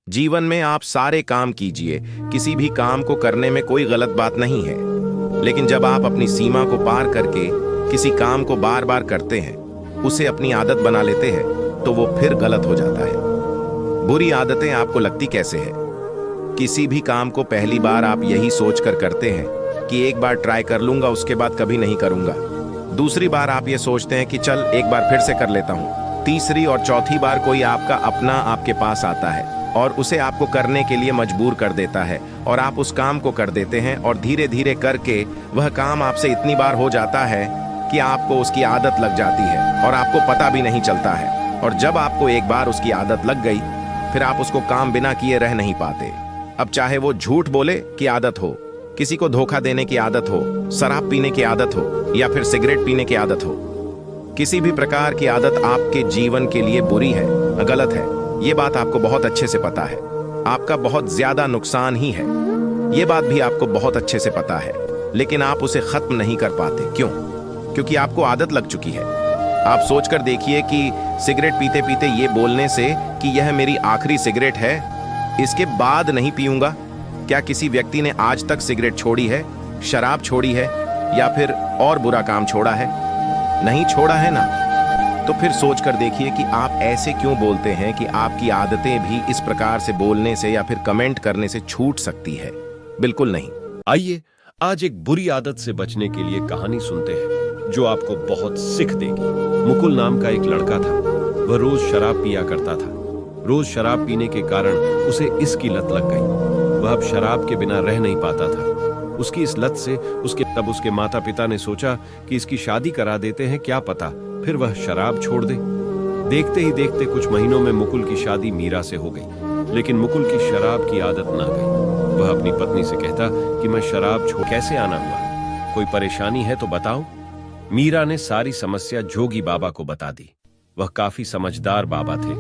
जीवन में आप सारे काम कीजिए, किसी भी काम को करने में कोई गलत बात नहीं है। लेकिन जब आप अपनी सीमा को पार करके किसी काम को बार बार करते हैं, उसे अपनी आदत बना लेते हैं, तो वो फिर गलत हो जाता है। बुरी आदतें आपको लगती कैसे है? किसी भी काम को पहली बार आप यही सोचकर करते हैं कि एक बार ट्राई कर लूंगा, उसके बाद कभी नहीं करूंगा। दूसरी बार आप ये सोचते हैं कि चल एक बार फिर से कर लेता हूं। तीसरी और चौथी बार कोई आपका अपना आपके पास आता है और उसे आपको करने के लिए मजबूर कर देता है और आप उस काम को कर देते हैं और धीरे धीरे करके वह काम आपसे इतनी बार हो जाता है कि आपको उसकी आदत लग जाती है और आपको पता भी नहीं चलता है। और जब आपको एक बार उसकी आदत लग गई, फिर आप उसको काम बिना किए रह नहीं पाते। अब चाहे वो झूठ बोले की आदत हो, किसी को धोखा देने की आदत हो, शराब पीने की आदत हो या फिर सिगरेट पीने की आदत हो, किसी भी प्रकार की आदत आपके जीवन के लिए बुरी है, गलत है। ये बात आपको बहुत अच्छे से पता है। आपका बहुत ज्यादा नुकसान ही है, ये बात भी आपको बहुत अच्छे से पता है। लेकिन आप उसे खत्म नहीं कर पाते। क्यों? क्योंकि आपको आदत लग चुकी है। आप सोचकर देखिए कि सिगरेट पीते पीते ये बोलने से कि यह मेरी आखिरी सिगरेट है, इसके बाद नहीं पीऊंगा, क्या किसी व्यक्ति ने आज तक सिगरेट छोड़ी है, शराब छोड़ी है या फिर और बुरा काम छोड़ा है? नहीं छोड़ा है ना। तो फिर सोचकर देखिए कि आप ऐसे क्यों बोलते हैं कि आपकी आदतें भी इस प्रकार से बोलने से या फिर कमेंट करने से छूट सकती है। बिल्कुल नहीं। आइए आज एक बुरी आदत से बचने के लिए कहानी सुनते हैं जो आपको बहुत सीख देगी। मुकुल नाम का एक लड़का था। वह रोज शराब पिया करता था। रोज शराब पीने के कारण उसे इसकी लत लग गई। वह अब शराब के बिना रह नहीं पाता था। उसकी इस लत से उसके माता पिता ने सोचा कि इसकी शादी करा देते हैं, क्या पता फिर वह शराब छोड़ दे। देखते ही देखते कुछ महीनों में मुकुल की शादी मीरा से हो गई। लेकिन मुकुल की शराब की आदत ना गई। वह अपनी पत्नी से कहता कि मैं शराब छोड़ कैसे आना हुआ, कोई परेशानी है तो बताओ। मीरा ने सारी समस्या जोगी बाबा को बता दी। वह काफी समझदार बाबा थे।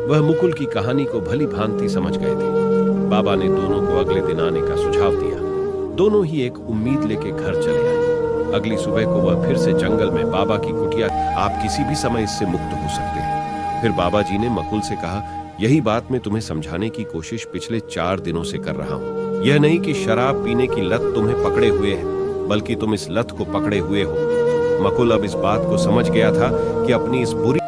वह मुकुल की कहानी को भली भांति समझ गए थे। बाबा ने दोनों को अगले दिन आने का सुझाव दिया। दोनों ही एक उम्मीद लेके घर चले आए। अगली सुबह को वह फिर से जंगल में बाबा की कुटिया, आप किसी भी समय इससे मुक्त हो सकते हैं। फिर बाबा जी ने मुकुल से कहा, यही बात मैं तुम्हें समझाने की कोशिश पिछले 4 दिनों से कर रहा हूँ। यह नहीं कि शराब पीने की लत तुम्हें पकड़े हुए है, बल्कि तुम इस लत को पकड़े हुए हो। मुकुल अब इस बात को समझ गया था कि अपनी इस बुरी